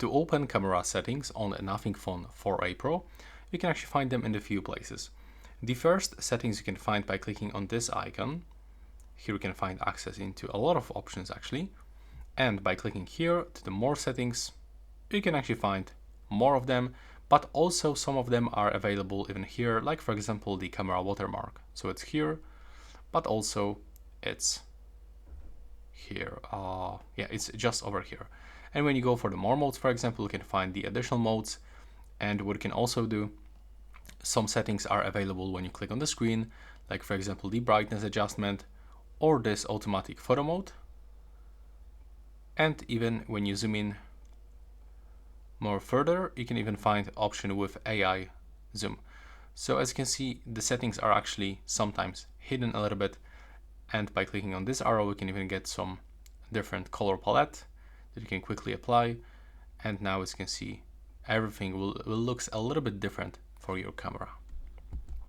To open camera settings on a Nothing Phone 4a Pro, you can actually find them in a few places. The first settings you can find by clicking on this icon. Here you can find access into a lot of options actually. And by clicking here to the more settings, you can actually find more of them, but also some of them are available even here, like for example the camera watermark. So it's here, but also it's here. Yeah, it's just over here. And when you go for the more modes, for example, you can find the additional modes. And what you can also do, some settings are available when you click on the screen, like for example the brightness adjustment or this automatic photo mode. And even when you zoom in more further, you can even find option with AI zoom. So as you can see, the settings are actually sometimes hidden a little bit, and by clicking on this arrow, we can even get some different color palette that you can quickly apply. And now as you can see, everything will looks a little bit different for your camera.